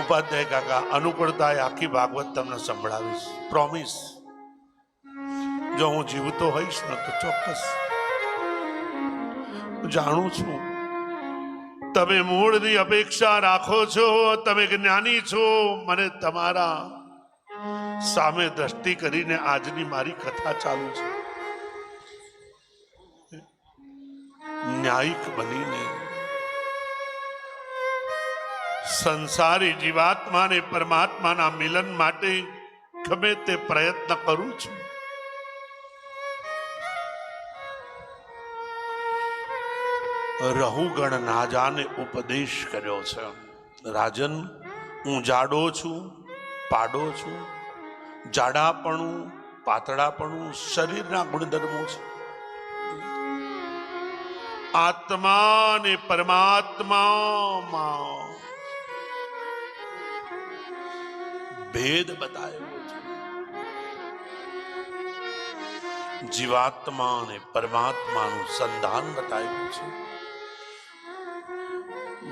ઉપાધ્યાય કાકા અનુકૂળતા આખી ભાગવત તમને સંભળાવીશ, પ્રોમિસ. જો હું જીવતો હોઈશ ને તો ચોક્કસ. જાણું છું તમે મૂળની અપેક્ષા રાખો છો, તમે જ્ઞાની છો. મને તમારા સામે દ્રષ્ટિ કરીને આજની મારી કથા ચાલુ છે. ન્યાયિક બનીને સંસારી જીવાત્માને પરમાત્માના મિલન માટે ગમે તે પ્રયત્ન કરું છું. રહુગણ નાજાને ઉપદેશ કર્યો છે. રાજન, હું જાડો છું, પાડો છું. જાડાપણું, પાતળાપણું શરીરના ગુણધર્મો છે. આત્મા ને પરમાત્મામાં ભેદ બતાવ્યો છે. જીવાત્મા અને પરમાત્માનું સંધાન બતાવ્યું છે.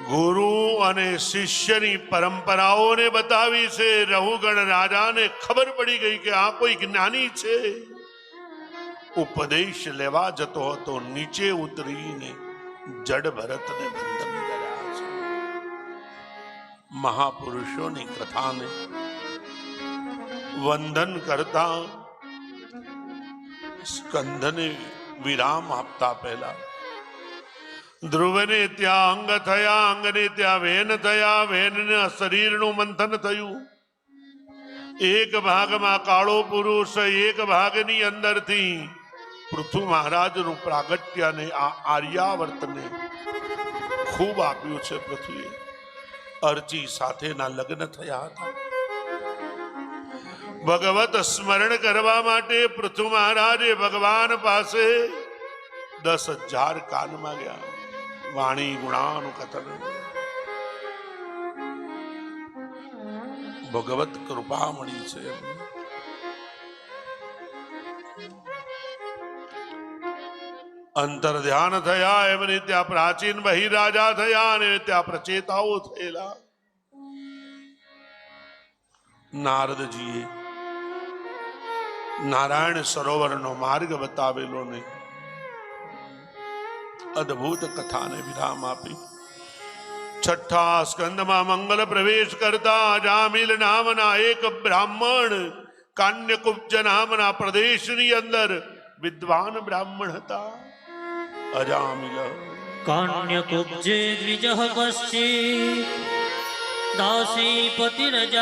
ગુરુ અને શિષ્યની પરંપરાઓને બતાવી છે. રહુગણ રાજાને ખબર પડી ગઈ કે આ કોઈ જ્ઞાની છે. ઉપદેશ લેવા જતો હતો, નીચે ઉતરીને જડ ભરતને બંધન કર્યા છે. મહાપુરુષોની કથાને વંદન કરતા સ્કંદને વિરામ આપતા પહેલા ધ્રુવને ત્યાં અંગ થયા, અંગને ત્યાં વેન થયા, વેનને શરીરનું મંથન થયું. એક ભાગમાં કાળો પુરુષ, એક ભાગની અંદરથી પૃથુ મહારાજનું પ્રાગટ્ય અને આ આર્યાવર્તને ખૂબ આપ્યું છે. પૃથ્વીએ અર્ચી સાથેના લગ્ન થયા હતા. ભગવત સ્મરણ કરવા માટે પૃથુ મહારાજે ભગવાન પાસે 10,000 કાન માંગ્યા. વાણી ગુણાનું કથન, ભગવત કૃપા મળી છે. અંતર ધ્યાન થયા, એમને ત્યાં પ્રાચીન બહિરાજા થયા અને ત્યાં પ્રચેતાઓ થયેલા. નારદજીએ નારાયણ સરોવરનો માર્ગ બતાવેલો ને અદ્ભુત કથાને વિરામ આપી. છઠ્ઠા સ્કંદમાં મંગલ પ્રવેશ કરતા અજામિલ નામના એક બ્રાહ્મણ કાન્યકુબ્જ નામના પ્રદેશની અંદર વિદ્વાન બ્રાહ્મણ હતા. અજામિલ કાન્યકુબ્જે દ્વિજઃ કશ્ચિત દાસીપતિરજામિલઃ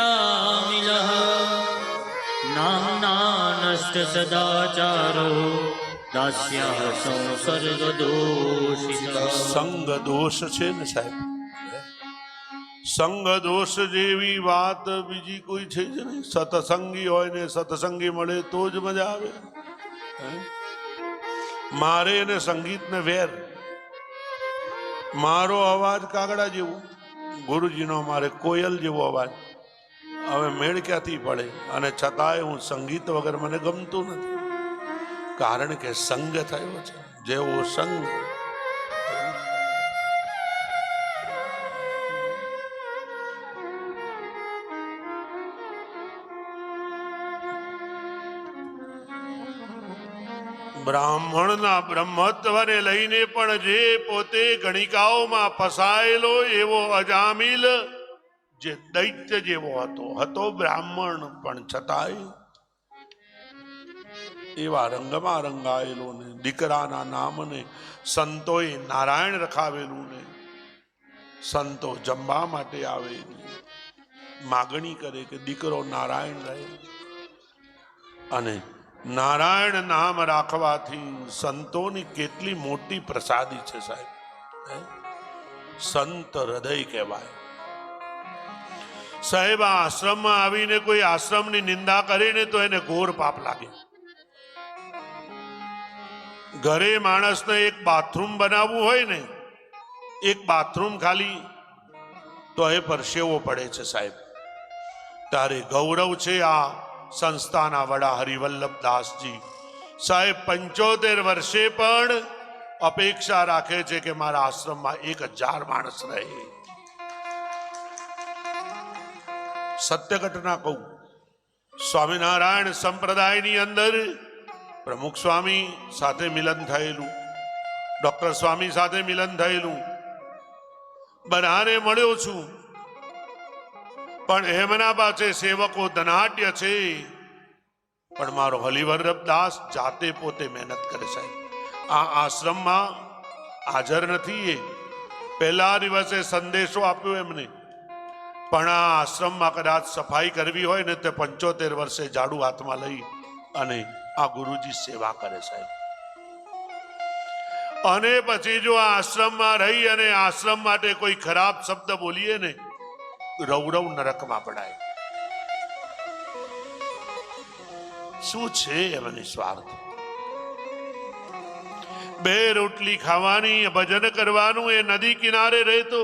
નામ્ના નષ્ટ સદાચારો દાસ્યઃ સંસર્ગ દોષિતઃ. સંગ દોષ છે ને સાહેબ, સંગ દોષ જેવી વાત બીજી કોઈ છે જ નહીં. સત્સંગી હોય ને સત્સંગી મળે તો જ મજા આવે. મારે એને સંગીતને વેર, મારો અવાજ કાગડા જેવો, ગુરુજીનો મારે કોયલ જેવો અવાજ. હવે મેળ ક્યાંથી પડે? અને છતાંય હું સંગીત વગર મને ગમતું નથી, કારણ કે સંગ થયો છે. જેવો સંગ બ્રાહ્મણના બ્રહ્મત્વને લઈને પણ જે પોતે ગણિકાઓમાં ફસાયેલો એવો અજામિલ, જે દૈત્ય જેવો હતો બ્રાહ્મણ, પણ છતાંય એવા રંગમાં રંગાયેલો ને દીકરાના નામને સંતોએ નારાયણ રખાવેલું ને સંતો જમવા માટે આવે, માગણી કરે કે દીકરો નારાયણ રહે. અને નારાયણ નામ રાખવાથી સંતોની કેટલી મોટી પ્રસાદી છે સાહેબ. સંત હૃદય કહેવાય. સાહેબ, આ આશ્રમમાં આવીને કોઈ આશ્રમની નિંદા કરે ને તો એને ઘોર પાપ લાગે. ઘરે માણસને એક બાથરૂમ બનાવવું હોય ને, એક બાથરૂમ ખાલી તો એ પરસેવો પડે છે સાહેબ. તારે ગૌરવ છે આ સંસ્થાના વડા હરિવલ્લભદાસજી સાહેબ 75 વર્ષે પણ અપેક્ષા રાખે છે કે મારા આશ્રમમાં 1000 માણસ રહે. સત્ય ઘટના કહું, સ્વામિનારાયણ સંપ્રદાયની અંદર પ્રમુખ સ્વામી સાથે મિલન થયેલું, ડોક્ટર સ્વામી સાથે મિલન થયેલું, બધાને મળ્યો છું, પણ એમના પાસે સેવકો ધનાઢ્ય છે, પણ મારો હરિવલ્લભદાસ જાતે પોતે મહેનત કરે સાહેબ. આ આશ્રમમાં હાજર નથી. એ પહેલા દિવસે સંદેશો આપ્યો એમને, પણ આ આશ્રમમાં કદાચ સફાઈ કરવી હોય ને તે 75 વર્ષે ઝાડુ હાથમાં લઈ અને આ ગુરુજી સેવા કરે સાહેબ. અને પછી જો આ આશ્રમમાં રહી અને આશ્રમ માટે કોઈ ખરાબ શબ્દ બોલીએ ને, રૌરવ નરકમાં પડાય. શું છે એમની સ્વાર્થ? 2 રોટલી ખાવાની, ભજન કરવાનું. એ નદી કિનારે રહેતો,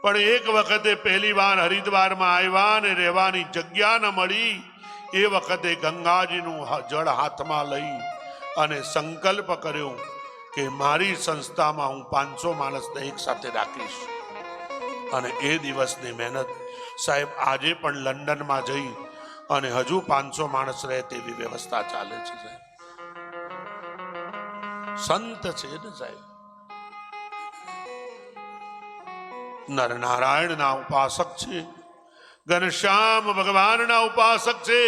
પણ એક વખતે પહેલી વાર હરિદ્વારમાં આવ્યા ને રહેવાની જગ્યા ન મળી. એ વખતે ગંગાજીનું જળ હાથમાં લઈ અને સંકલ્પ કર્યો કે મારી સંસ્થામાં હું 500 માણસને એક સાથે રાખીશ. અને એ દિવસની મહેનત સાહેબ આજે પણ લંડનમાં જઈ અને હજુ 500 માણસ રહે તેવી વ્યવસ્થા ચાલે છે સાહેબ. સંત છે ને સાહેબ, નરનારાયણના ઉપાસક છે, ઘનશ્યામ ભગવાનના ઉપાસક છે,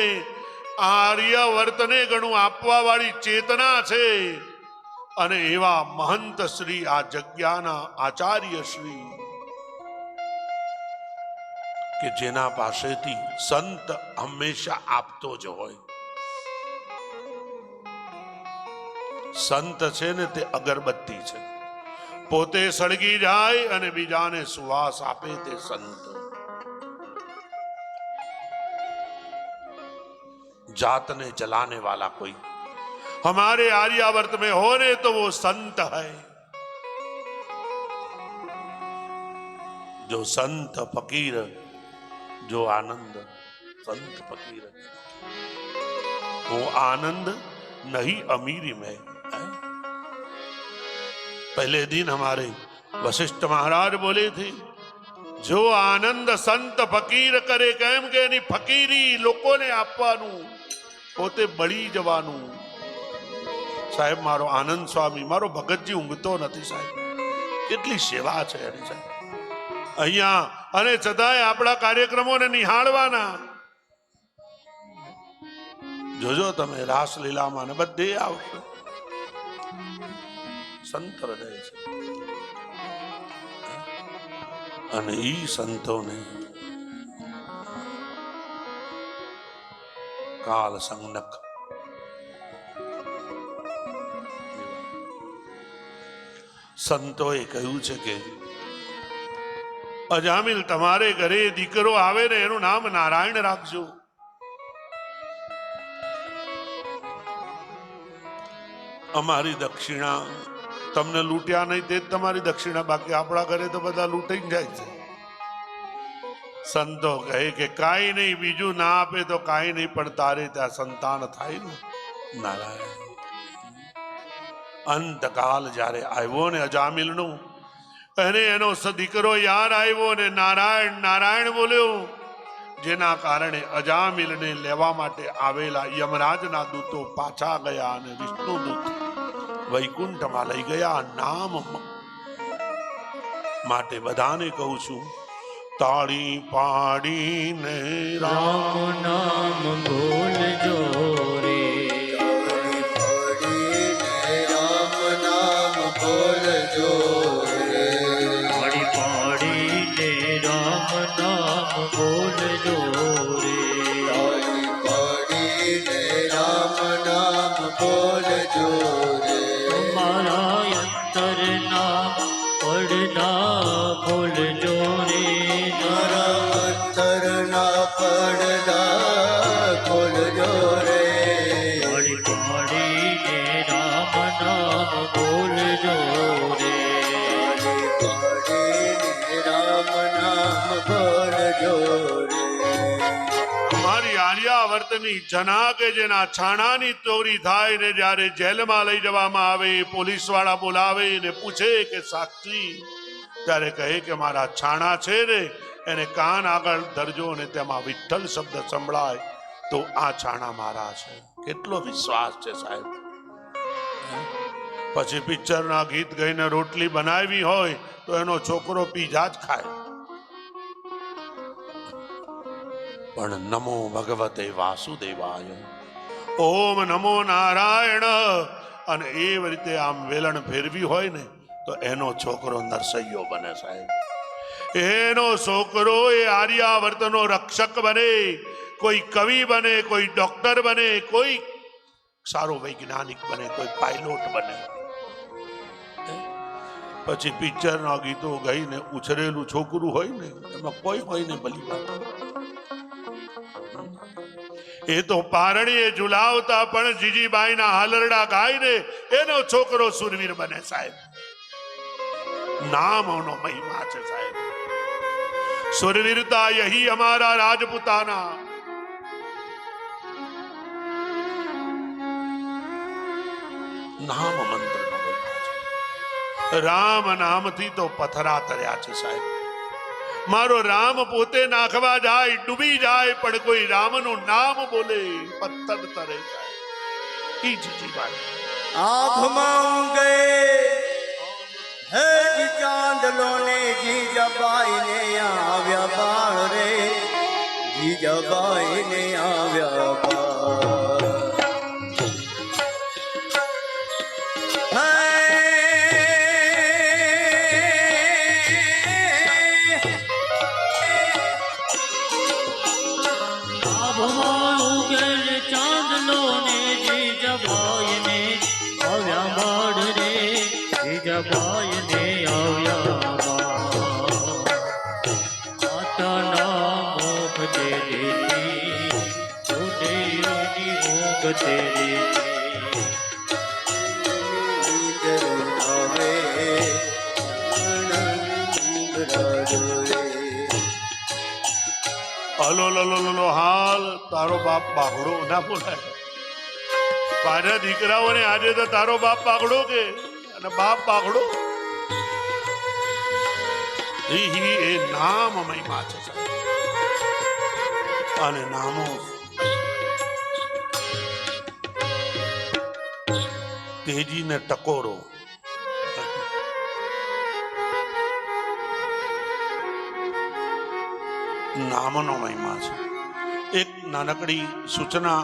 આર્ય વર્તને ઘણું આપવા વાળી ચેતના છે. અને એવા મહંત શ્રી આ જગ્યાના આચાર્ય શ્રી કે જેના પાસેથી સંત હંમેશા આપતો જ હોય. સંત છે ને તે અગરબત્તી છે, પોતે સળગી જાય અને બીજાને સુવાસ આપે તે સંત. जात ने जलाने वाला कोई हमारे आर्यावर्त में हो ने तो वो संत है. जो संत फकीर जो आनंद संत फकीर वो आनंद नहीं अमीरी में है. पहले दिन हमारे वशिष्ठ महाराज बोले थे जो आनंद संत फकीर करे केम के एनी फकीरी लोकोने आपवानुं पोते बળી જવાનું. સાહેબ મારો આનંદ સ્વામી મારો ભગતજી ઊંઘતો નથી સાહેબ, કેટલી સેવા છે એની સાહેબ અહીંયા. અને છતાંય આપણા કાર્યક્રમોને નિહાળવાના. જોજો તમે રાસલીલામાં ને બધે આવશે. સંત હૃદય છે અને ઈ સંતોને કાલ સંગનક સંતોએ કહ્યું છે કે અજામિલ તમારે ઘરે દીકરો આવે ને એનું નામ નારાયણ રાખજો. અમારી દક્ષિણા તમને લૂંટ્યા નહીં તે જ તમારી દક્ષિણા, બાકી આપણા ઘરે તો બધા લૂંટાઈ જાય છે. સંતો કહે કે કાંઈ નહીં, બીજું ના આપે તો કાંઈ નહીં, પણ તારે ત્યાં સંતાન થાય ને નારાયણ. અંતકાલ જ્યારે આવ્યો ને અજામિલનું, અને એનો દીકરો યાર આવ્યો ને નારાયણ નારાયણ બોલ્યો, જેના કારણે અજામિલને લેવા માટે આવેલા યમરાજના દૂતો પાછા ગયા અને વિષ્ણુ દૂત વૈકુંઠમાં લઈ ગયા. નામ માટે બધાને કહું છું, તાળી પાડીને રામ નામ બોલજો રે, તાળી પાડીને રામ નામ બોલજો રે, તાળી પાડીને રામ નામ બોલજો રે, તાળી પાડીને રામ નામ બોલજો રે, તમારા અંતરના પડદા ખોલજો રે, મારા અંતરના પડદા ખોલજો રે, તાળી પાડીને રામ નામ બોલજો રે, તાળી પાડીને રામ નામ બોલજો રે. મારી આર્યાવર્તની જના કે જેના છાણાની ચોરી થાય ને જ્યારે જેલમાં લઈ જવામાં આવે, પોલીસ વાળા બોલાવે ને પૂછે કે સાક્ષી, ત્યારે કહે કે મારા છાણા છે ને એને કાન આગળ ધરજો અને તેમાં વિઠ્ઠલ શબ્દ સંભળાય તો આ છાણા મારા છે. કેટલો વિશ્વાસ છે સાહેબ. પછી પિક્ચરના ગીત ગાઈને રોટલી બનાવી હોય તો એનો છોકરો પીઝા જ ખાય. પણ નમો ભગવતે વાસુદેવાય, ઓમ નમો નારાયણ, અને એવી રીતે આમ વેલણ ફેરવી હોય ને તો એનો છોકરો નરસૈયો બને સાહેબ. એનો છોકરો એ આર્યાવર્તનો રક્ષક બને, કોઈ કવિ બને, કોઈ ડોક્ટર બને, કોઈ સારો વૈજ્ઞાનિક બને, કોઈ પાયલોટ બને. પછી પિક્ચરના ગીતો ગાઈને ઉછરેલું છોકરું હોય ને એમાં કોઈ હોય ને ભલી વાત. એ તો પારણીએ ઝુલાવતા પણ જીજીબાઈના હાલરડા ગાઈને એનો છોકરો સુરવીર બને સાહેબ. નામનો મહિમા છે સાહેબ. સુરવીરતા યહી હમારા રાજપૂતાના. નામ મંત્ર નો મહિમા છે. રામ નામથી તો પથરા તર્યા છે સાહેબ. મારો રામ પોતે નાખવા જાય, ડૂબી જાય, પણ કોઈ રામનું નામ બોલે પથ્થર તરે જાય. ઈ જીજીબાઈ આંખમાં ઊંઘે હે જી ચાંદલો ને જીજાબાઈ ને આવ્યા બાળ રે, જીજાબાઈ ને આવ્યા બાળ. ચાંદલો ને જીજાબાઈ ને આવ્યા બાળ રે, જીજાબાઈ ને આવ્યા બાળ. માતાના મુખ તેરી, ઉદયની ઊંઘ તેરી. હલો લો હાલ તારો બાપ બાગડો ના બોલાય. પાછા દીકરાઓને આજે તો તારો બાપ બાગડો કે અને બાપ બાગડો. એ નામ મહિમા છે સાહેબ. અને નામો તેજીને ટકોરો. નામનો મહિમા છે. એક નાનકડી સૂચના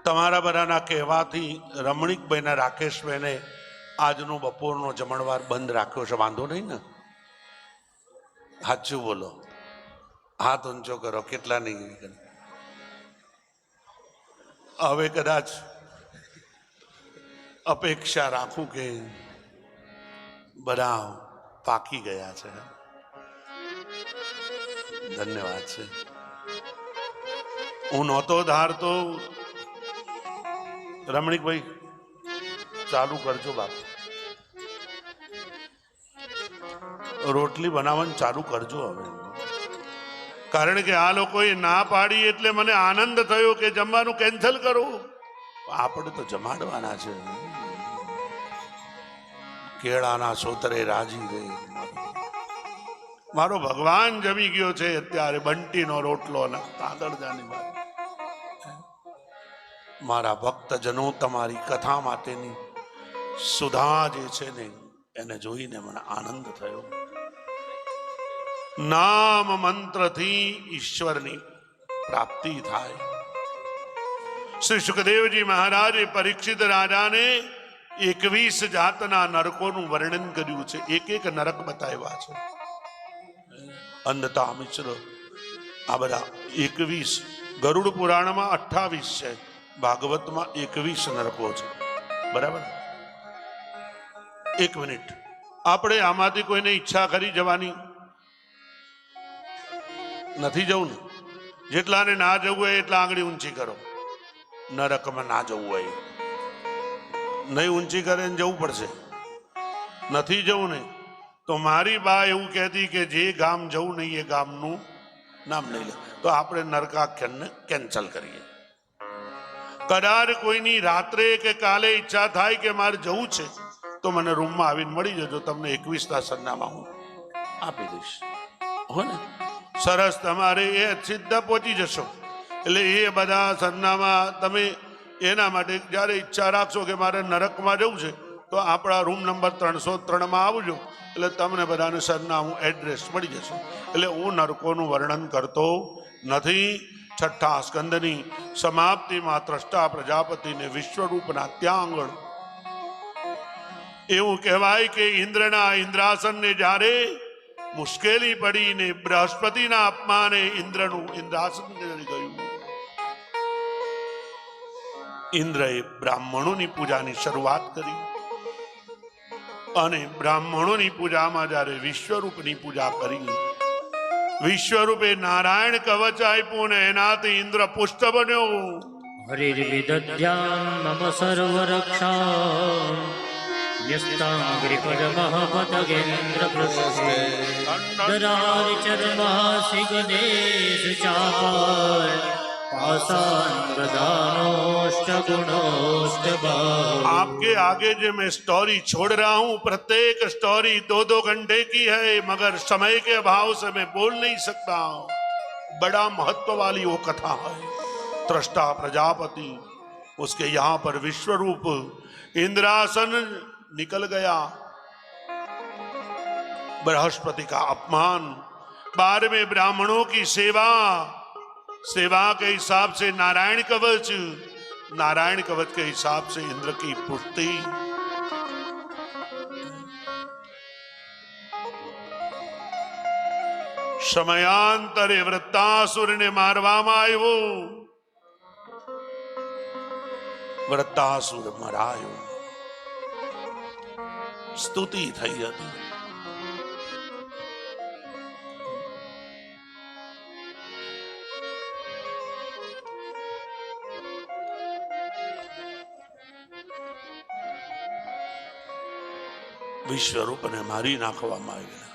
તમારા બધાના કહેવાથી રમણીકભાઈ રાકેશભાઈને આજનો બપોરનો જમણવાર બંધ રાખ્યો છે. વાંધો નહીં ને? સાચું બોલો, હાથ ઊંચો કરો. કેટલા નહીં? હવે કદાચ અપેક્ષા રાખું કે બધા પાકી ગયા છે. ધન્યવાદ છે. હું નહોતો ધારતો. રમણીકભાઈ ચાલુ કરજો બાપ. રોટલી બનાવવાનું ચાલુ કરજો હવે. કારણ કે આ લોકોએ ના પાડી એટલે મને આનંદ થયો કે જમવાનું કેન્સલ કરો. આપણે તો જમાડવાના છે. કેળાના સોતરે રાજી રહી. મારો ભગવાન જમી ગયો છે અત્યારે. બંટીનો રોટલો અને તાંદળજાની વાત. મારા ભક્તજનો તમારી કથા માટેની સુધા જે છે ને એને જોઈને મને આનંદ થયો. નામ મંત્રથી ઈશ્વરની પ્રાપ્તિ થાય. શ્રી સુખદેવજી મહારાજે પરીક્ષિત રાજાને 21 જાતના નરકોનું વર્ણન કર્યું છે. એક એક નરક બતાવ્યા છે. અંધતા મિશ્ર આ બધા 21. ગરુડ પુરાણમાં 28 છે. ભાગવતમાં 21 નરકો છે. બરાબર? 1 મિનિટ. આપણે આમાંથી કોઈને ઈચ્છા કરી જવાની નથી? જવું ને? જેટલાને ના જવું હોય એટલા આંગળી ઊંચી કરો. નરકમાં ના જવું હોય નહીં ઊંચી કરે જવું પડશે. નથી જવું ને તો મારી બા એવું કહેતી કે જે ગામ જવું નહીં એ ગામનું નામ નહીં લે. તો આપણે નરકાખ્યાનને કેન્સલ કરીએ. કદાચ કોઈની રાત્રે કે કાલે ઈચ્છા થાય કે મારે જવું છે તો મને રૂમમાં આવીને મળી જજો. તમને 21ના સરનામા હું આપી દઈશ. હો ને સરસ, તમારે એ સીધા પહોંચી જશો. એટલે એ બધા સરનામા તમે એના માટે જ્યારે ઈચ્છા રાખશો કે મારે નરકમાં જવું છે તો આપણા રૂમ નંબર 303 આવજો, એટલે તમને બધાને સરનામું એડ્રેસ મળી જશે. એટલે હું નરકોનું વર્ણન કરતો નથી. છઠ્ઠા સ્કંદની સમાપ્તિમાં ત્રષ્ટા પ્રજાપતિને વિશ્વરૂપના ત્યાં આગળ એવું કહેવાય કે ઇન્દ્રના ઇન્દ્રાસનને જ્યારે મુશ્કેલી પડીને બૃહસ્પતિના અપમાને ઇન્દ્રનું ઇન્દ્રાસન ગયું. ઇન્દ્રએ બ્રાહ્મણોની પૂજાની શરૂઆત કરી અને બ્રાહ્મણોની પૂજામાં જ્યારે વિશ્વરૂપની પૂજા કરી, વિશ્વરૂપે નારાયણ કવચ આપ્યું ને એનાથી ઇન્દ્ર પુષ્ટ બન્યો. હરિર્વિદધ્યાન મમ સર્વ રક્ષા ન્યસ્તામગ્રિપદમઃ પતગેન્દ્ર પૃષ્ઠે દરારિ ચર્માસि ગણેશ ચાપાય पाषाण गदानोश्च गुणोश्च बाहु. आपके आगे जो मैं स्टोरी छोड़ रहा हूं, प्रत्येक स्टोरी 2-2 घंटे की है, मगर समय के अभाव से मैं बोल नहीं सकता. बड़ा महत्व वाली वो कथा है. त्रष्टा प्रजापति, उसके यहां पर विश्वरूप इंद्रासन निकल गया. बृहस्पति का अपमान, 12वें ब्राह्मणों की सेवा के हिसाब से नारायण कवच, नारायण कवच के हिसाब से इंद्र की पुष्टि. समयांतरे वृत्तासुर ने मारवामा આવ્યો. વૃત્તાસુર મરાયો. સ્તુતિ થઈ હતી. વિશ્વરૂપને મારી નાખવામાં આવ્યા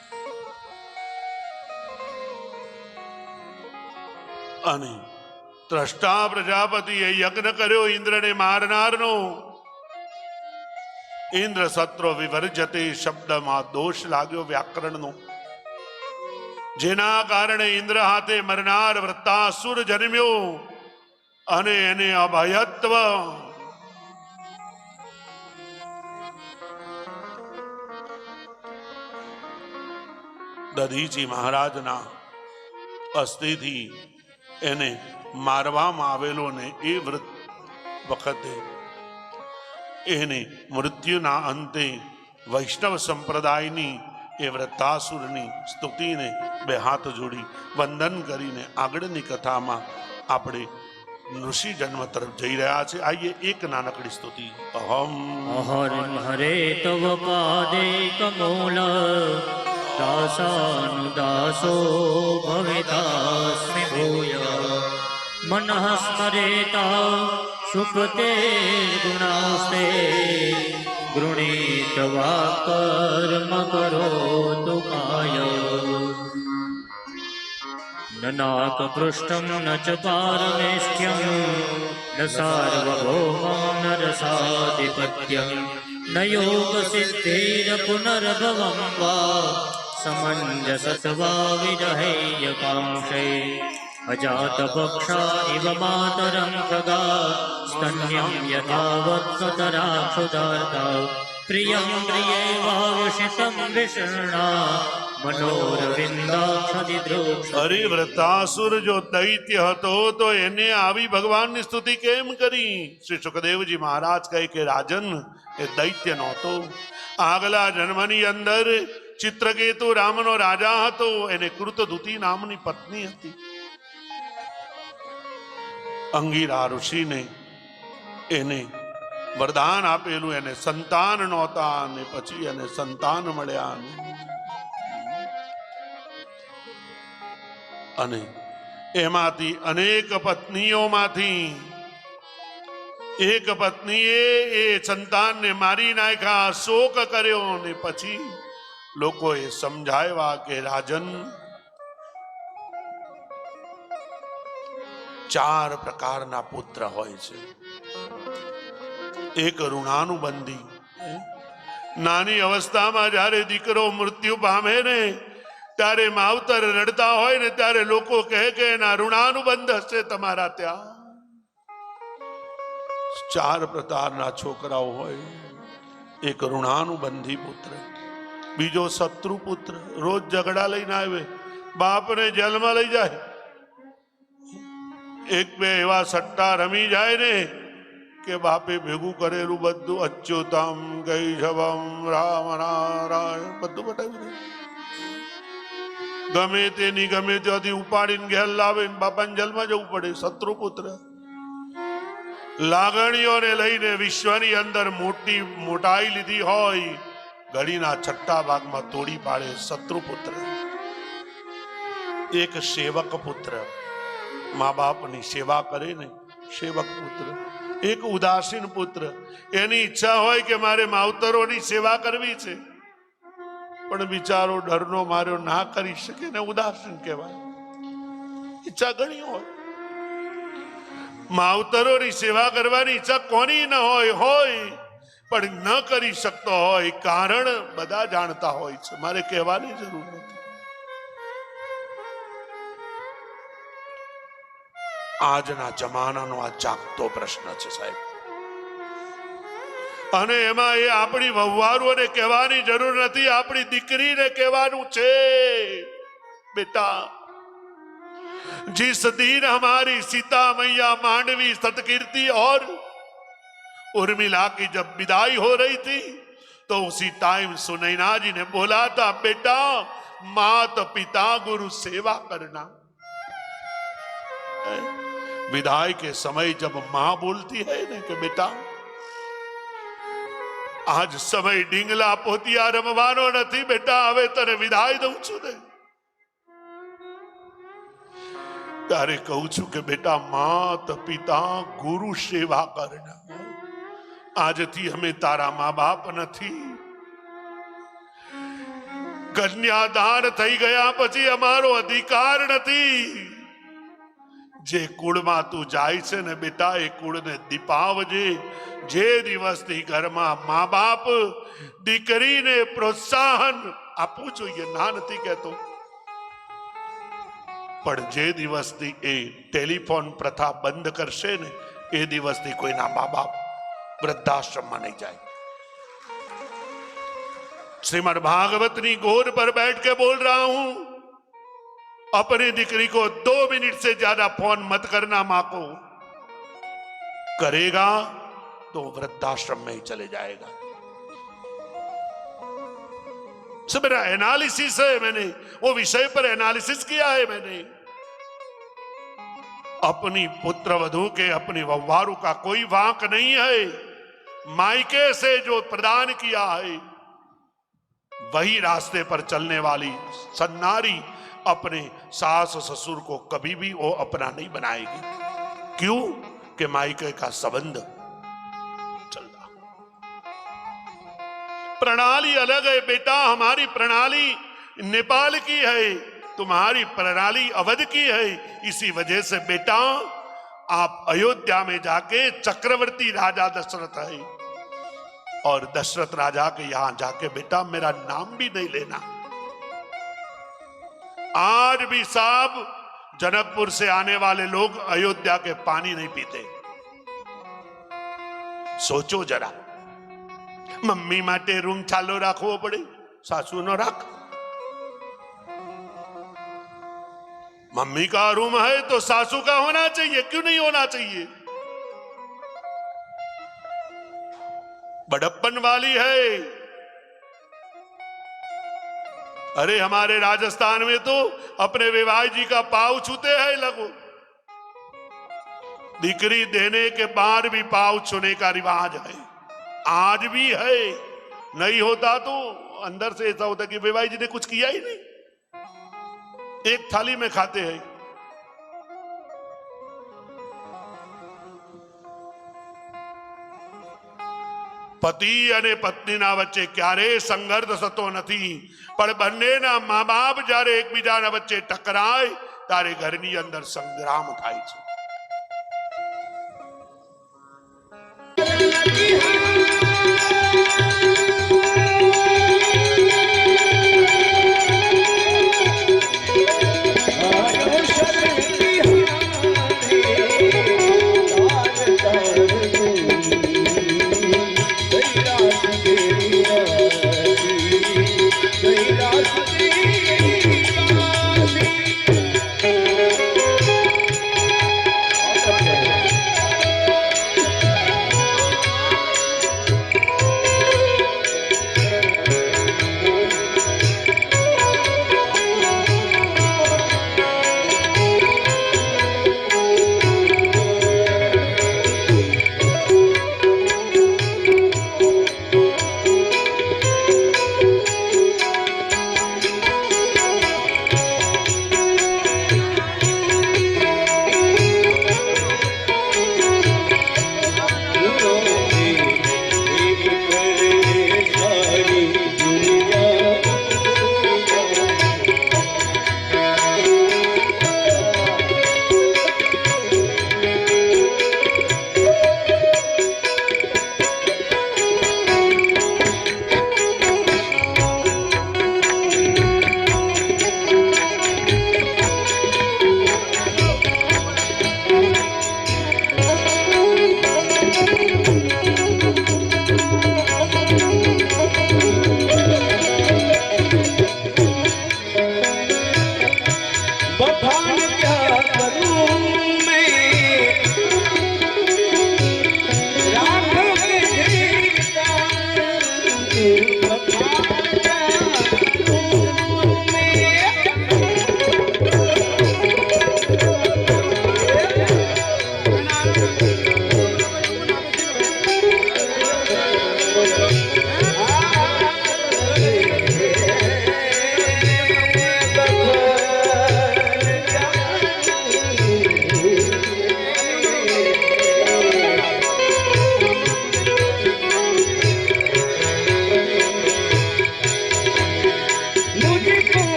અને ત્રષ્ટા પ્રજાપતિએ યજ્ઞ કર્યો ઇન્દ્રને મારનારનો. ઇન્દ્ર સત્રો વિવર્જતે શબ્દમાં દોષ લાગ્યો વ્યાકરણનો, જેના કારણે ઇન્દ્ર હાથે મરનાર વૃત્તાસુર જન્મ્યો અને એને અભયત્વ દધીજી મહારાજના અસ્થિથી એને મારવામાં આવેલો ને એ વખતે એને મૃત્યુના અંતે વૈષ્ણવ સંપ્રદાયની એ વૃત્તાસુરની સ્તુતિને 2 હાથ જોડી વંદન કરીને આગળની કથામાં આપણે ઋષિ જન્મ તરફ જઈ રહ્યા છે. આઈએ એક નાનકડી સ્તુતિ. અહમ અહરમ હરે તવ પાદે કમોલ દાસાનુદાસો ભવિતાસ્મિ ભૂય મનઃ સ્મરેતા સુપતે ગુણાસ્તે ગૃણીત વા કર્મ કરોતુ કાય નાક પૃષ્ઠમ ન ચ પારમેષ્ઠ્યમ ન સાર્વભૌમં ન રસાધિપત્યમ ન યોગ સિદ્ધિર પુનર્ભવમ વા સમંજસત્વા વિરહેય કાંક્ષે અજાત પક્ષા ઇવ માતરં ખગા સ્તન્યં યથાવત સતરા ક્ષુધાર્તા પ્રિયં પ્રિયેવાવશિતં વિષણા મનોરવિંદાક્ષધિ દ્રોક્ષ. અરે વૃત્તાસુર જો દૈત્ય હતો તો એને આવી ભગવાનની સ્તુતિ કેમ કરી? શ્રી સુખદેવજી મહારાજ કહે કે રાજન, એ દૈત્ય નહોતો. આગલા જન્મની અંદર ચિત્રકેતુ રામનો રાજા હતો. એને કૃતધુતી નામની પત્ની હતી. અંગીરા ઋષિને એને વરદાન આપેલું, એને સંતાન નહોતા અને પછી એને સંતાન મળ્યા અને એમાંથી અનેક પત્નીઓમાંથી એક પત્નીએ એ સંતાનને મારી નાખ્યા. શોક કર્યો અને પછી લોકોએ સમજાવ્યા કે રાજન, 4 પ્રકારના પુત્ર હોય છે. એક ઋણાનુબંધી, નાની અવસ્થામાં જ્યારે દીકરો મૃત્યુ પામે ને ત્યારે માવતર રડતા હોય ને ત્યારે લોકો કહે કે એના ઋણાનુબંધ હશે તમારા ત્યાં. 4 પ્રકારના છોકરાઓ હોય. એક ઋણાનુબંધી પુત્ર, બીજો શત્રુ પુત્ર, રોજ ઝઘડા લઈને આવે, બાપને જેલમાં લઈ જાય. એક બે એવા સટ્ટા રમી જાય ને કે બાપે ભેગું કરેલું બધું અચ્યુતમ કૈશવમ રામ નારાયણ બધું બતાવ્યું. ગમે તેની ગમે ત્યાંથી ઉપાડીને ઘેર લાવે, બાપાને જેલમાં જવું પડે. શત્રુ પુત્ર લાગણીઓને લઈને વિશ્વની અંદર મોટી મોટાઈ લીધી હોય, ઘડીના છઠ્ઠા ભાગમાં તોડી પાડે. શત્રુ પુત્ર. એક સેવક પુત્ર, મા બાપની સેવા કરે ને, સેવક પુત્ર. એક ઉદાસીન પુત્ર, એની ઈચ્છા હોય કે મારે માવતરોની સેવા કરવી છે, પણ બિચારો ડરનો માર્યો ના કરી શકે ને, ઉદાસીન કહેવાય. ઈચ્છા ઘણી હોય, માવતરોની સેવા કરવાની ઈચ્છા કોની ન હોય પણ ન કરી શકતો હોય. કારણ બધા જાણતા હોય છે, મારે કહેવાની જરૂર નથી. આજના જમાનાનો આ જાગતો પ્રશ્ન છે સાહેબ. અને એમાં એ આપણી વહુવારોને કહેવાની જરૂર નથી, આપણી દીકરીને કહેવાનું છે. बेटा, जिस दिन हमारी सीता मैया मांडवी सतकीर्ति और उर्मिला की जब विदाई हो रही थी तो उसी टाइम सुनैना जी ने बोला था, बेटा मात पिता गुरु सेवा करना. विदाई के समय जब मां बोलती है ना कि बेटा आज समय ડીંગલા પોતિયા રમવાનો નથી બેટા, હવે તને વિદાય દઉં છું ને, તારે કહું છું કે બેટા માત પિતા ગુરુ સેવા કરના. આજથી અમે તારા મા બાપ નથી. કન્યાદાન થઈ ગયા પછી અમારો અધિકાર નથી. જે કુળમાં તું જાય છે ને બેટા, એ કુળને દીપાવજે. જે દિવસથી ઘરમાં મા બાપ દીકરીને પ્રોત્સાહન આપવું જોઈએ, ના નથી કહેતો, પણ જે દિવસથી એ ટેલિફોન પ્રથા બંધ કરશે ને એ દિવસથી કોઈના મા બાપ वृद्धाश्रम नहीं जाए. श्रीमद् भागवतनी गोद पर बैठ के बोल रहा हूं, अपनी दिकरी को 2 मिनट से ज्यादा फोन मत करना. मां को करेगा तो वृद्धाश्रम में ही चले जाएगा. सब मेरा एनालिसिस है, मैंने वो विषय पर एनालिसिस किया है. मैंने अपनी पुत्र वधू के अपनी वव्वारू का कोई वांक नहीं है. मायके से जो प्रदान किया है वही रास्ते पर चलने वाली सन्नारी अपने सास ससुर को कभी भी वो अपना नहीं बनाएगी. क्यों? कि मायके का संबंध चलता. प्रणाली अलग है बेटा, हमारी प्रणाली नेपाल की है, तुम्हारी प्रणाली अवध की है. इसी वजह से बेटा आप अयोध्या में जाके चक्रवर्ती राजा दशरथ है और दशरथ राजा के यहां जाके बेटा मेरा नाम भी नहीं लेना. आज भी साहब जनकपुर से आने वाले लोग अयोध्या के पानी नहीं पीते. सोचो जरा, मम्मी माटे रूम चालू राखवो पड़े, सासू नो राख. मम्मी का रूम है तो सासू का होना चाहिए, क्यों नहीं होना चाहिए? बड़प्पन वाली है. अरे हमारे राजस्थान में तो अपने विवाह जी का पाव छूते हैं लगो. दीकरी देने के बाद भी पाव छूने का रिवाज है, आज भी है. नहीं होता तो अंदर से ऐसा होता कि विवाह जी ने कुछ किया ही नहीं, एक थाली में खाते हैं. પતિ અને પત્નીના વચ્ચે ક્યારેય સંઘર્ષ થતો નથી, પણ બંનેના મા બાપ જ્યારે એકબીજાના વચ્ચે ટકરાય ત્યારે ઘરની અંદર સંગ્રામ થાય છે. करूं मैं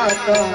राघव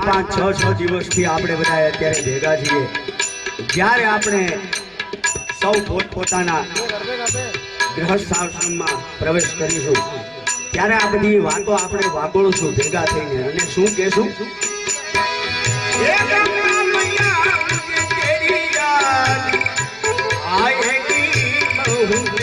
પાંચ છ દિવસથી આપણે બધા અત્યારે ભેગા છીએ. જ્યારે આપણે સૌ પોતપોતાના ગૃહસ્થ આશ્રમમાં પ્રવેશ કરીશું ત્યારે આ બધી વાતો આપણે વાગોળશું ભેગા થઈને અને શું કહેશું? એ ગંગા મૈયા મુझे तेरी याद आएगी बहुत.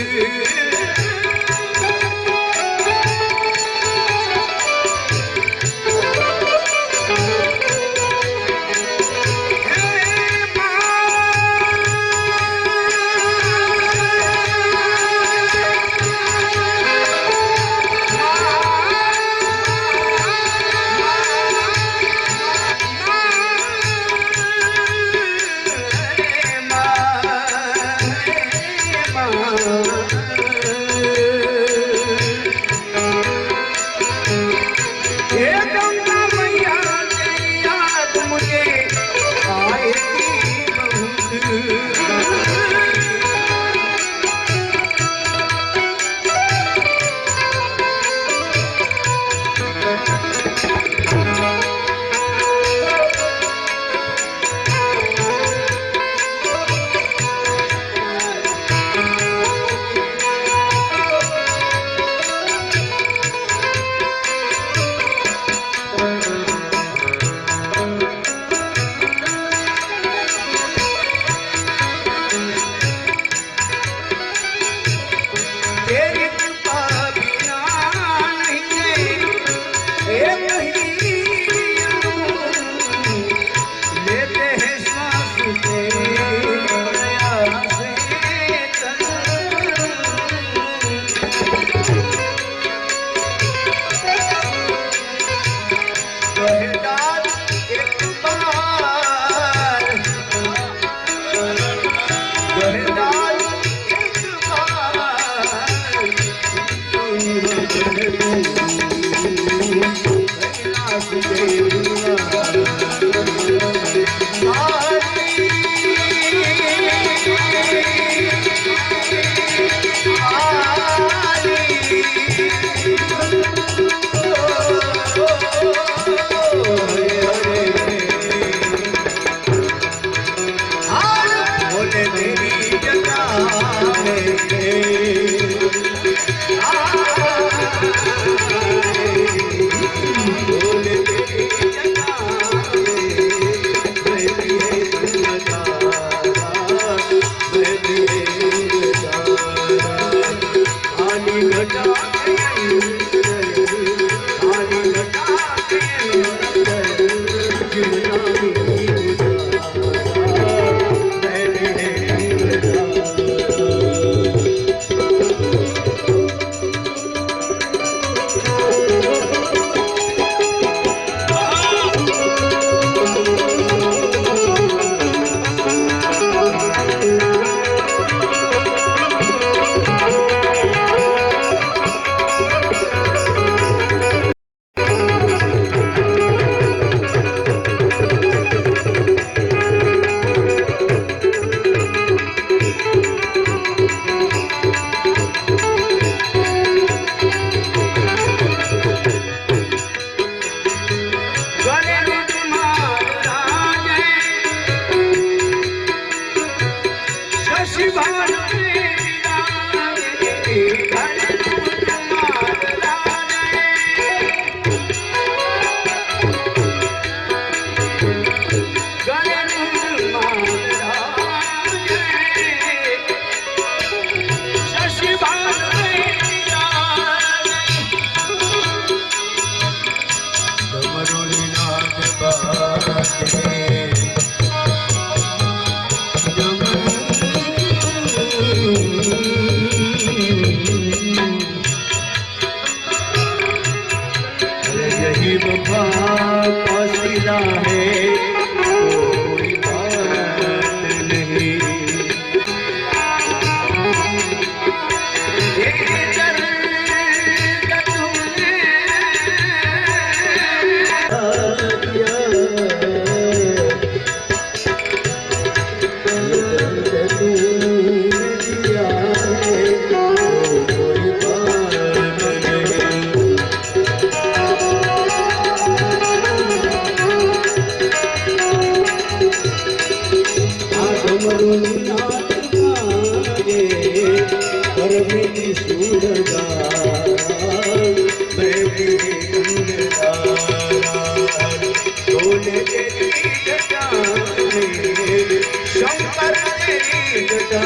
शंकर तेरी जटा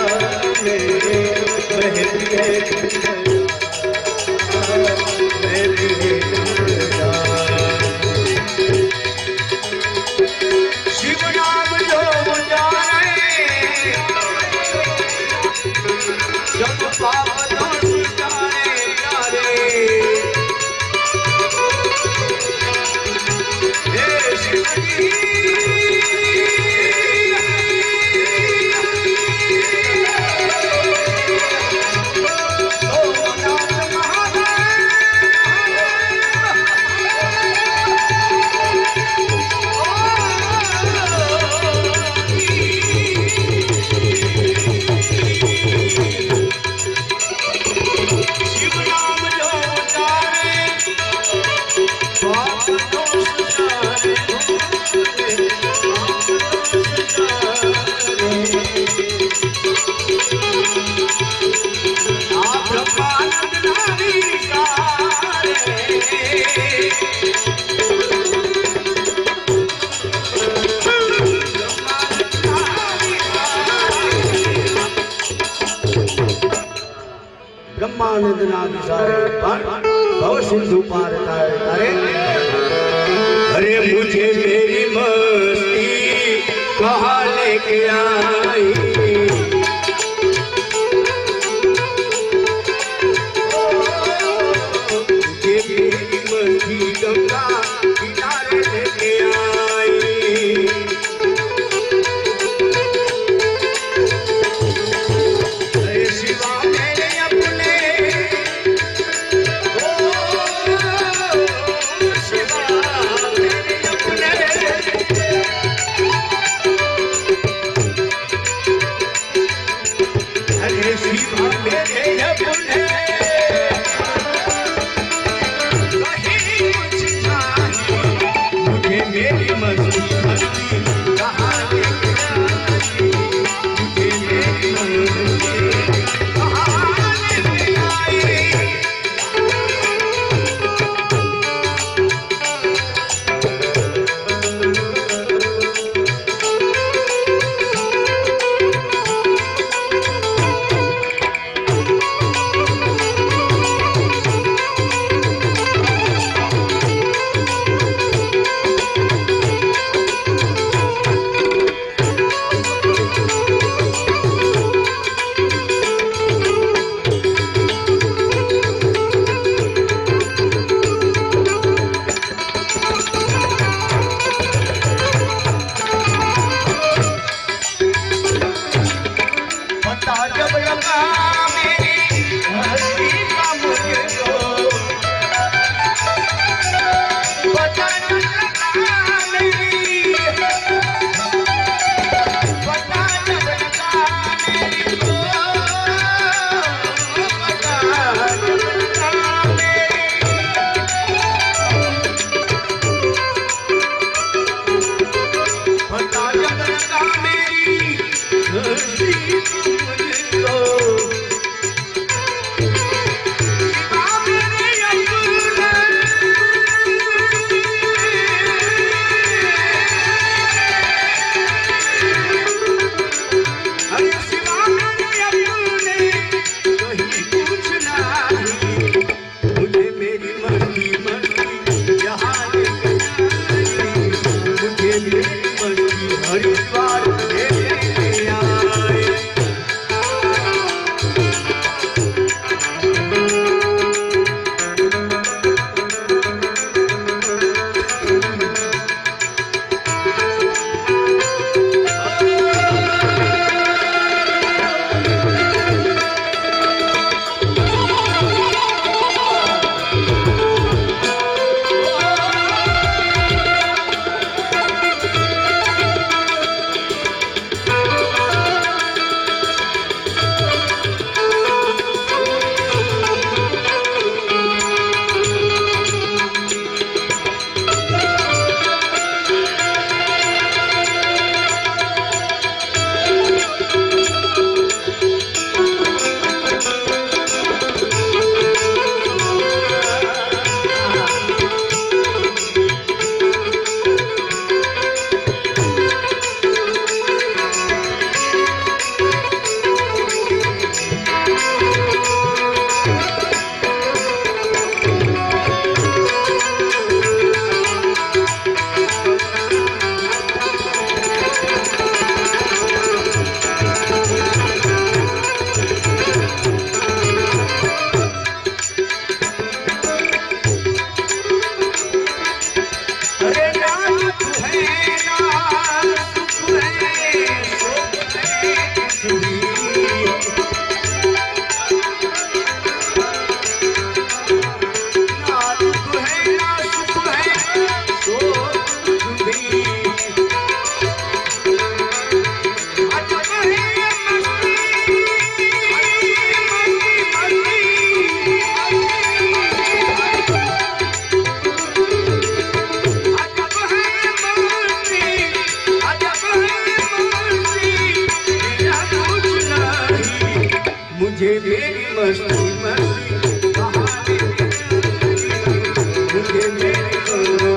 में बहती है बहती है गंगा। शिव नाम जो जाने जब पाप दोष जाने जाने हे शिव जी ब्रह्मानंद ना विचारे भव सिंधु पार तारे तारे। अरे मुझे मेरी मस्ती कहाँ लेके आई, मुझे मेरी मस्ती गंगा किनारे लेके आई। अरे शिवा मेरे अपने मस्ती मस्ती बहाने मुझे मेरी करो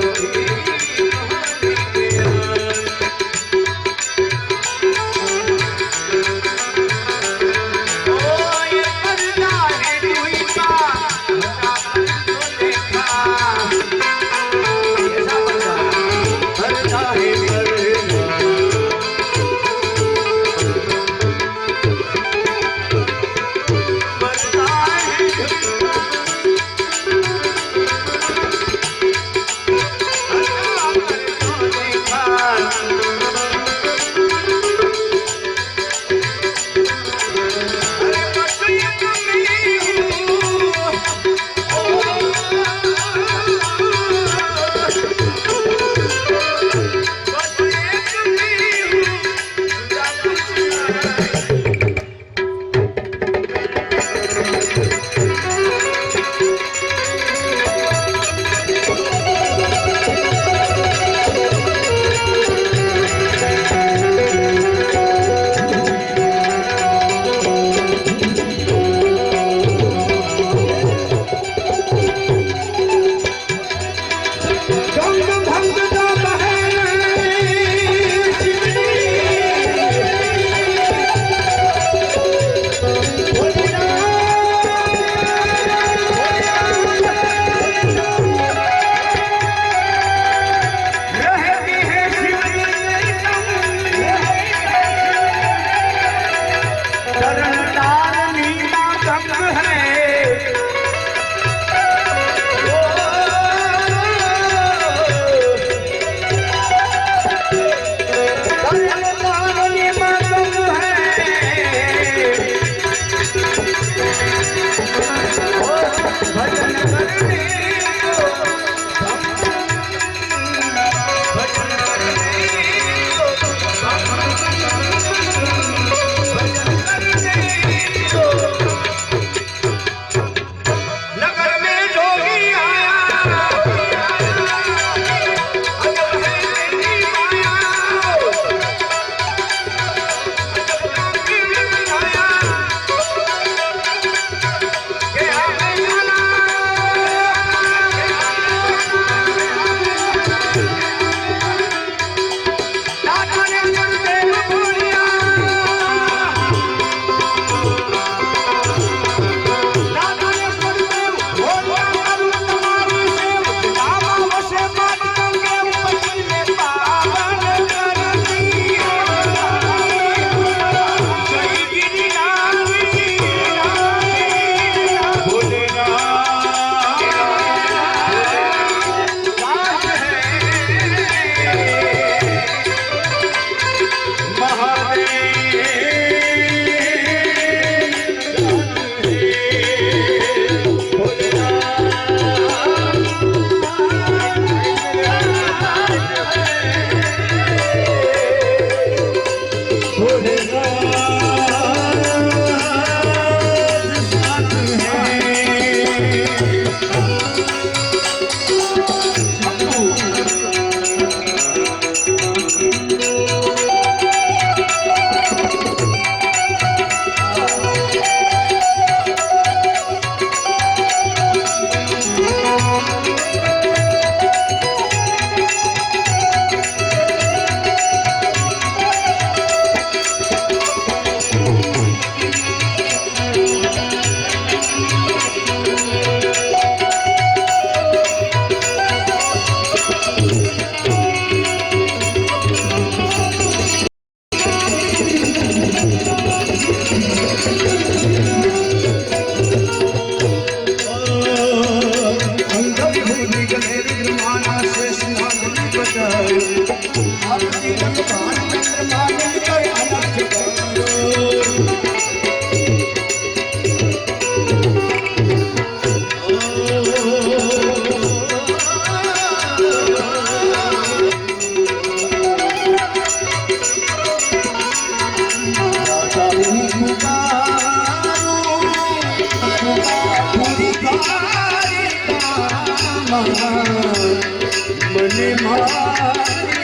મને મારે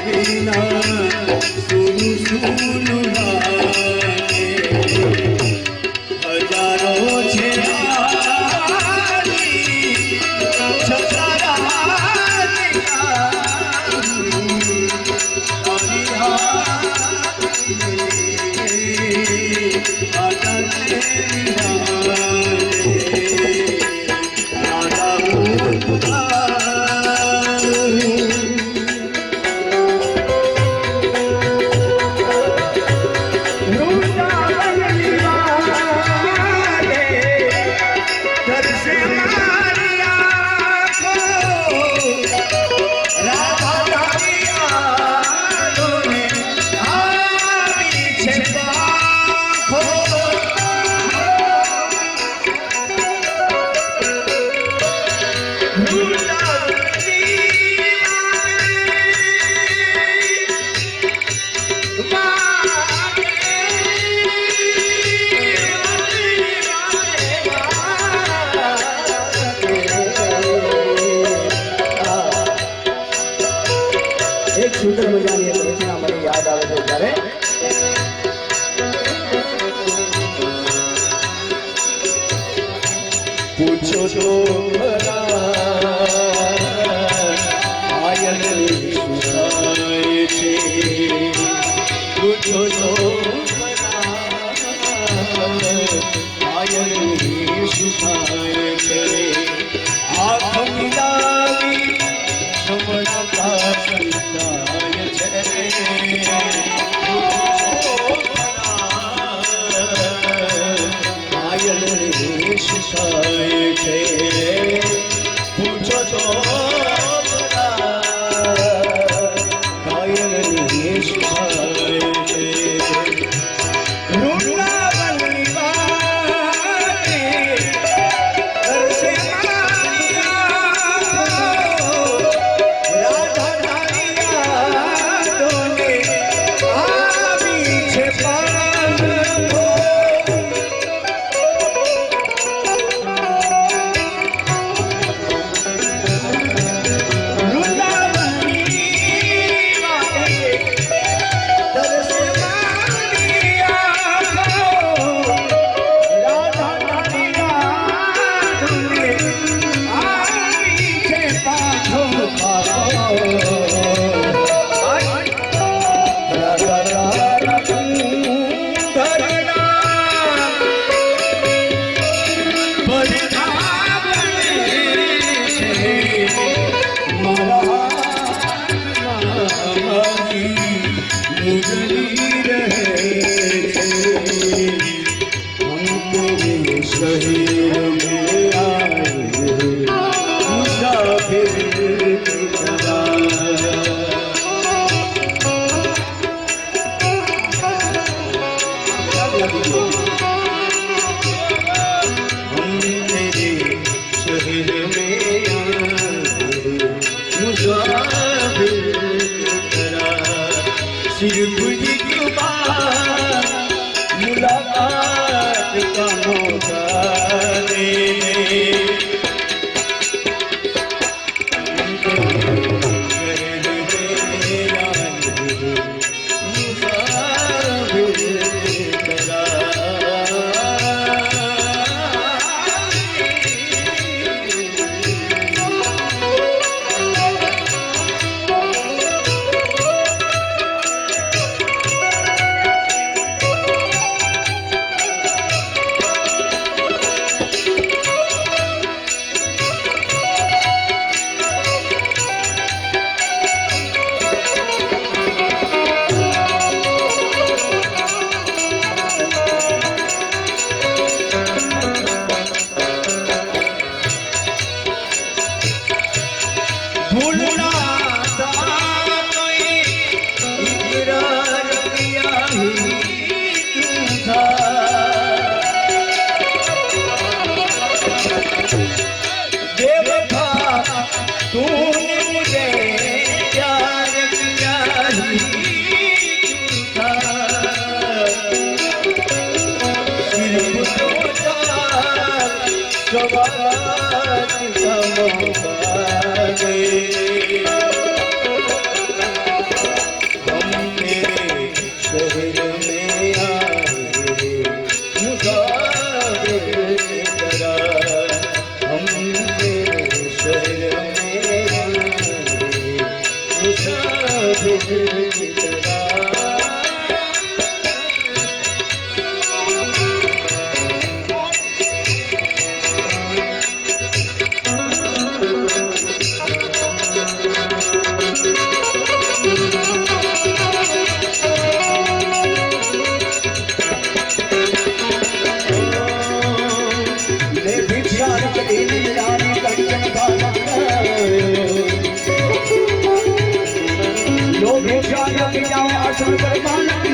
વિના સુનું સુનું લાગે હજાર સુંદર મજાની એક રચના મને યાદ આવે છે ત્યારે પૂછો તો આયનની સુનાય છે પૂછો તો આયનની સુનાય છે આંખ મિલાવી સમજતા સંતાય છે આયનની સુનાય છે પૂછો તો આયનની સુનાય છે मुलाकात का मौका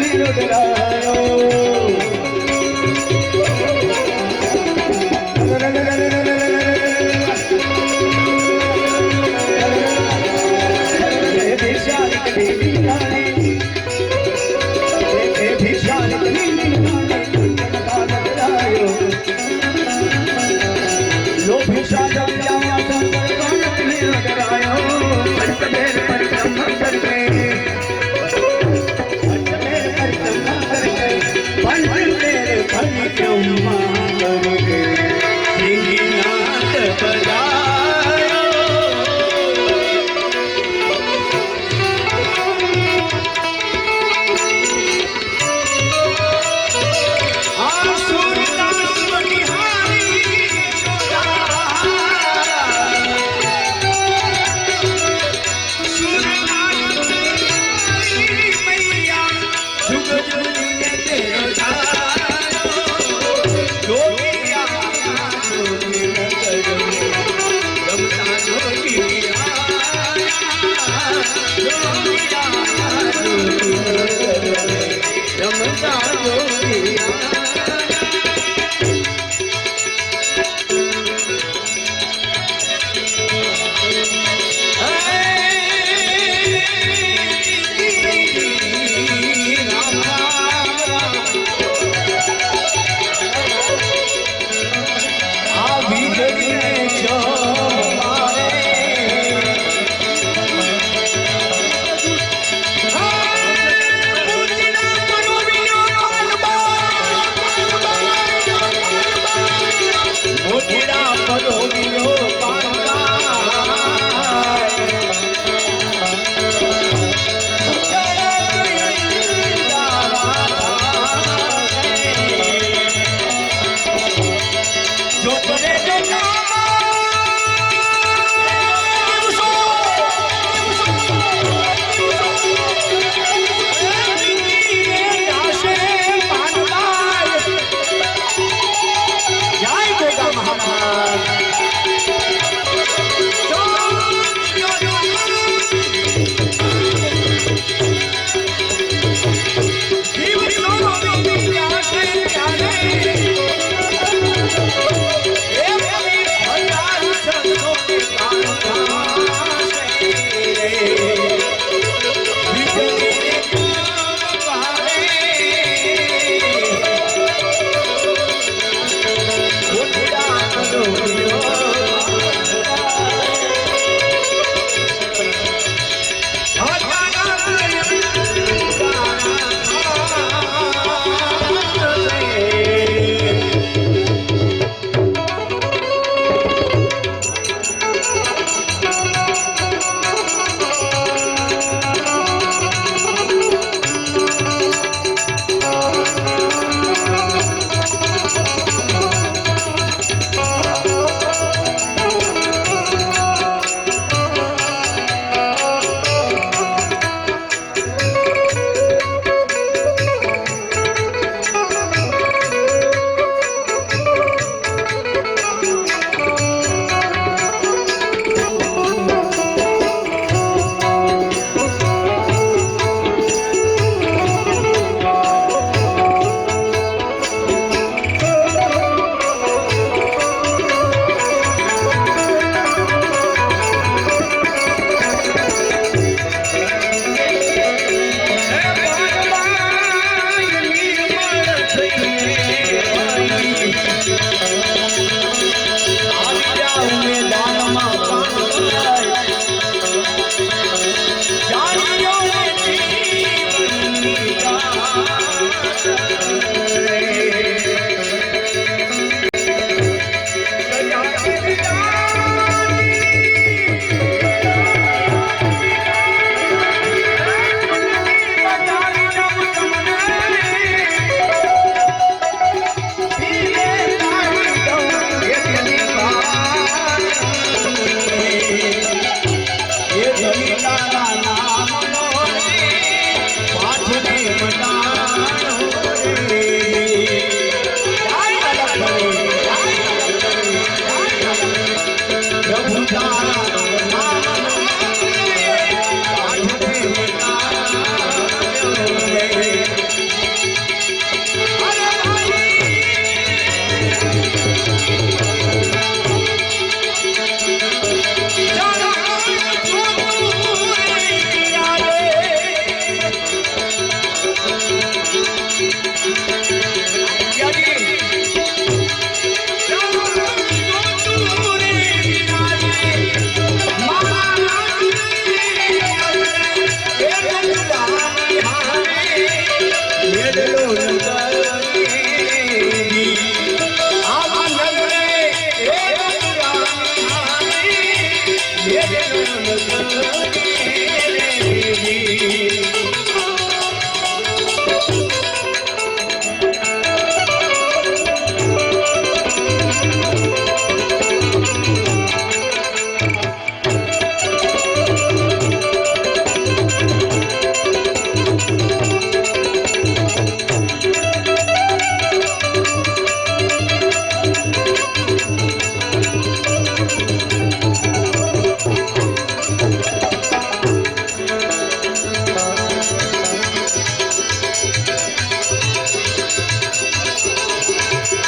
दे लो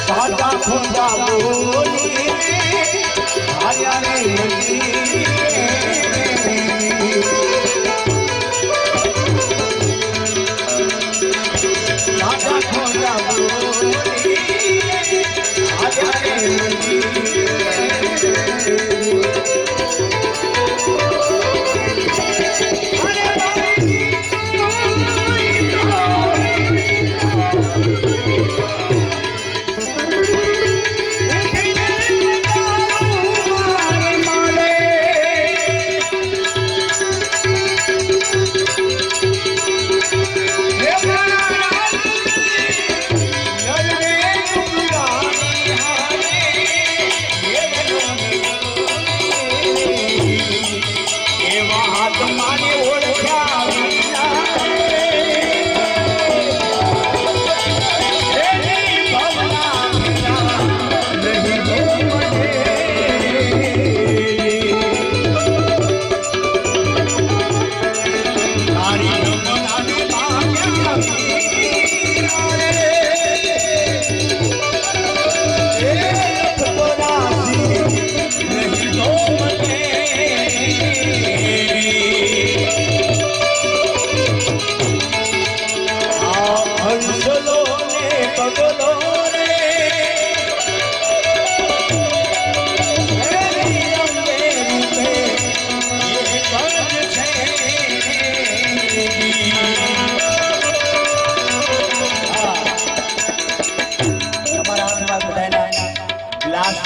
સાચા ખોટા બોલી આયા રે મંદી સાચા ખોટા બોલી આયા રે મંદી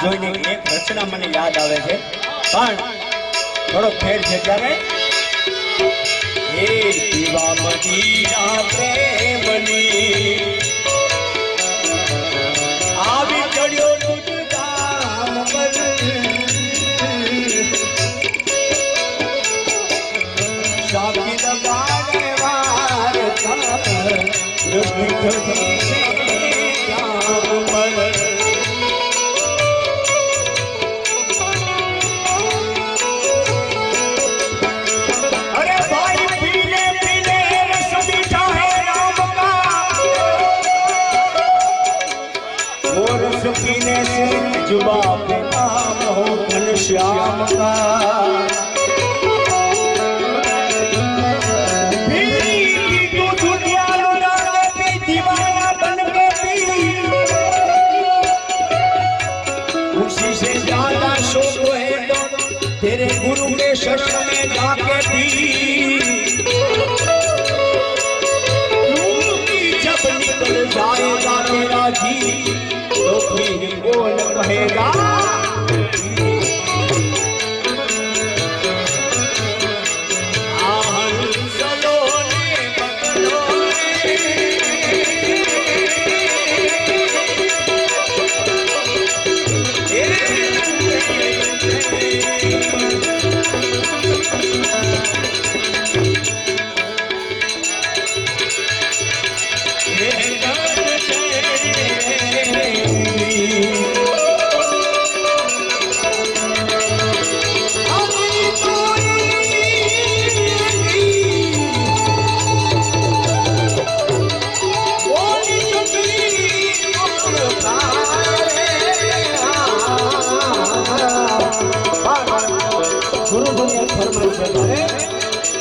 જોઈને એક રચના મને યાદ આવે છે પણ થોડો ફેર છે ત્યારે હે દીવા મદીના પ્રેમની આવી ચડ્યો તુજ ગામ પર સાકી લગાડે વાર पीने से जुबा पे नाम हो घनश्याम का तू दुनिया लौटाने पे दीवाना बन के पी उसी से ज्यादा शोक है तो तेरे गुरु के शरण में जाके पी जब निकल जाएगा तेरा जी तो फिर बोल कहेगा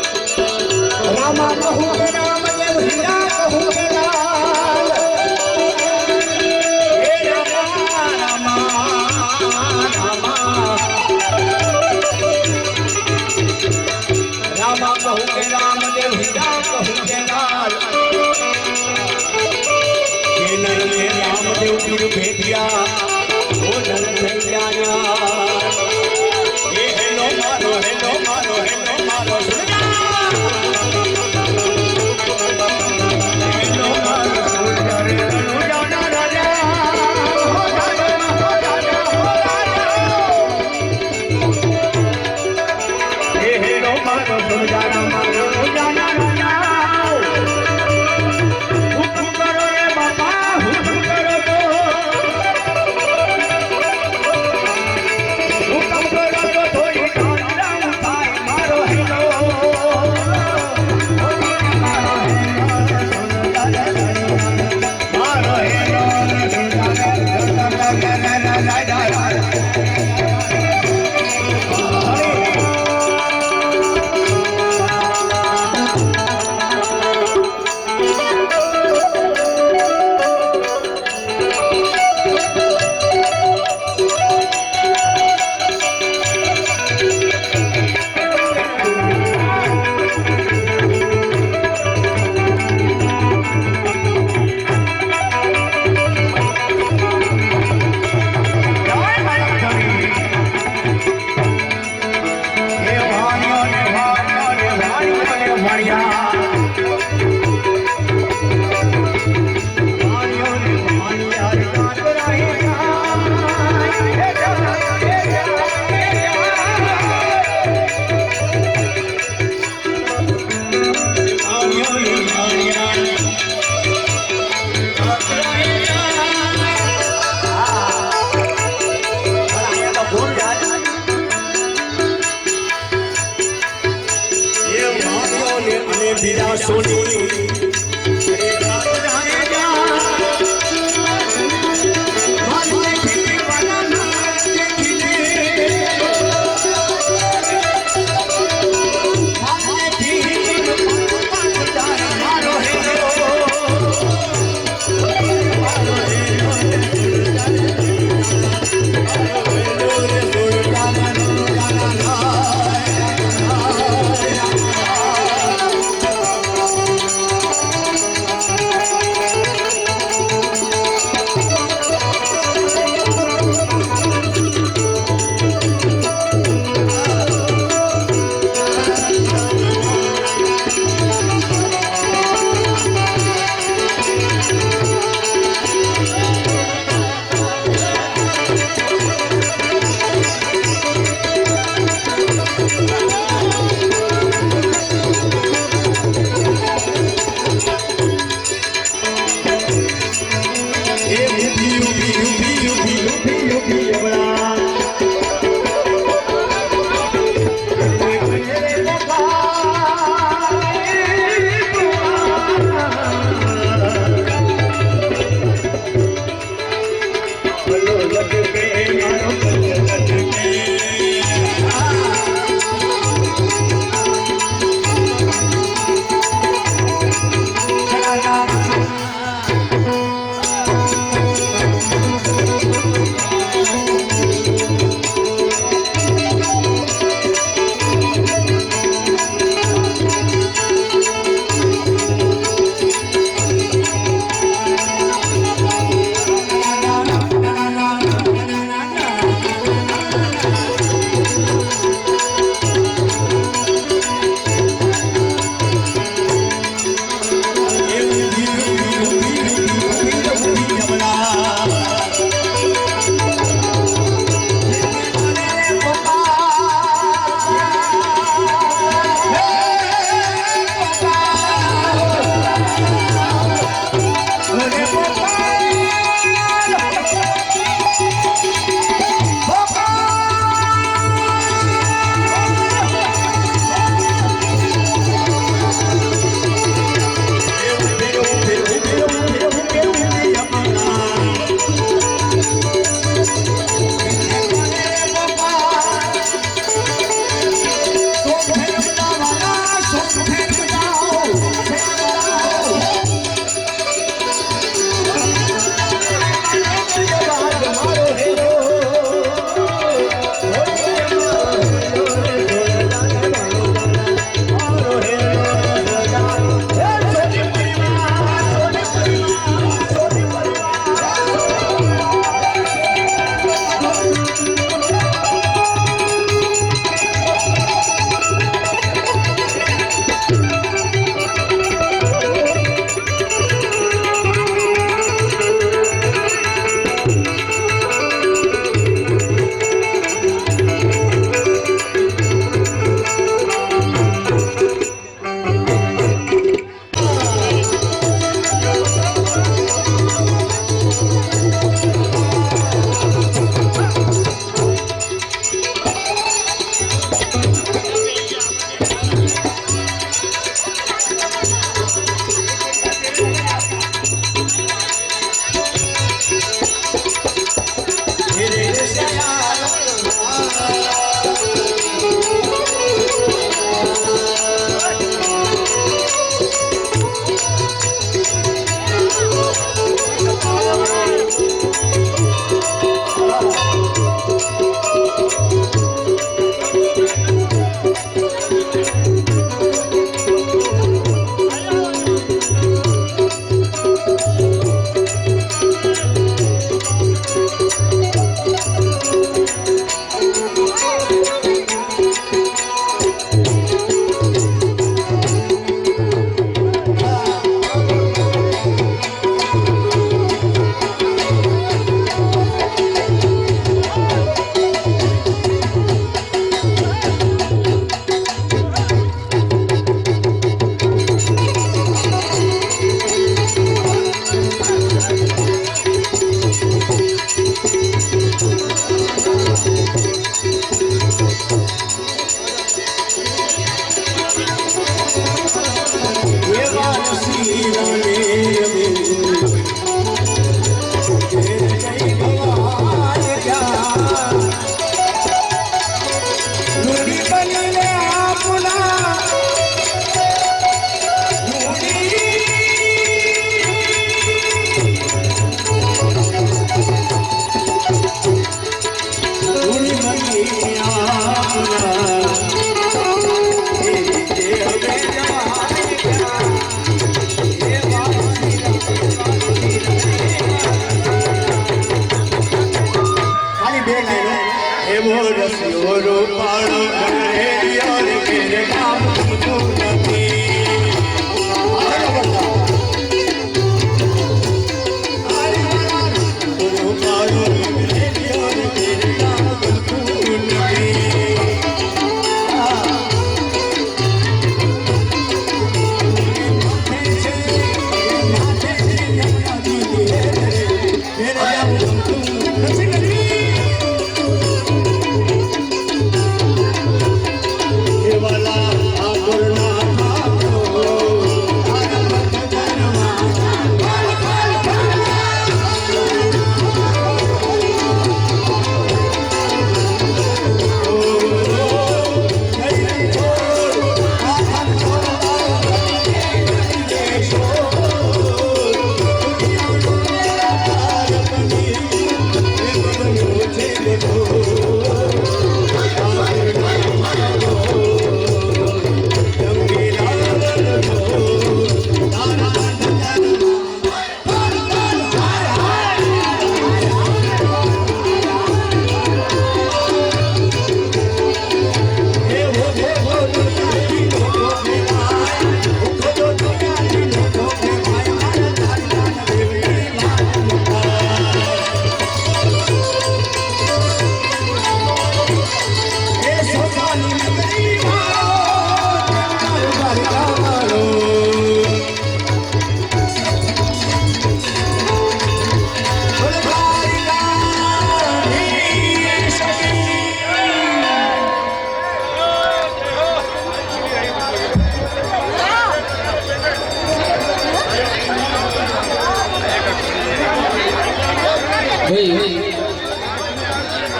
रामा कहूँ के राम देव हीरा कहूँ के लाल हे रामा रामा रामा रामा कहूँ के राम देव हीरा कहूँ के लाल ये नहीं राम देव गुरु भेटिया वो नर भैया ये हेलो मारो हेलो मारो हेलो मारो મારો સુજાના મારો સુજાના રાજા હુકમ કરો રે બાપા હુકમ કરો તો હુકમ કરો તો થોડી કાંડા થાય મારો હેલો મારો હેલો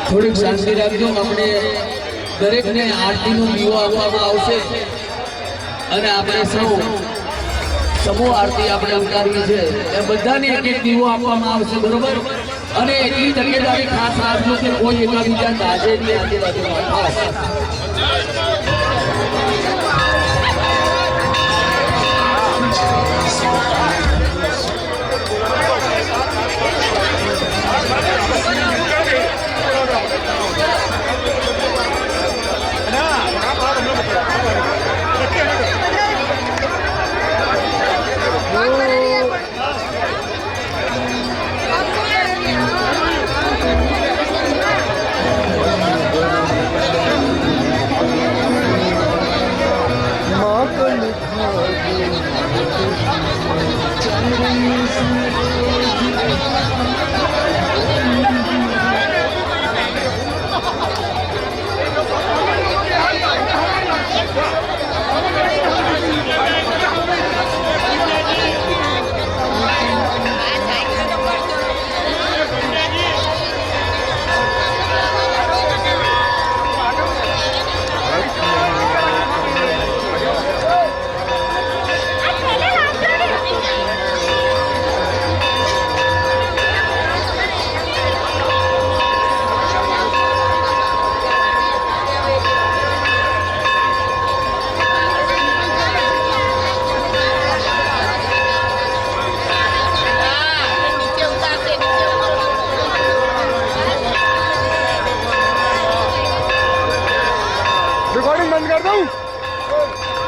થોડીક શાંતિ રાખજો. આપણે દરેકને આરતીનો દીવો આપવામાં આવશે અને આપણે સૌ સમૂહ આરતી આપણે ઉતારવી છે એ બધાને એક એક દીવો આપવામાં આવશે, બરોબર? અને એટલી તકેદારી ખાસ રાખજો કે કોઈ એકાબીજા દાજે નહીં આજુબાજુમાં, ખાસ. रिकॉर्डिंग बंद कर दूं?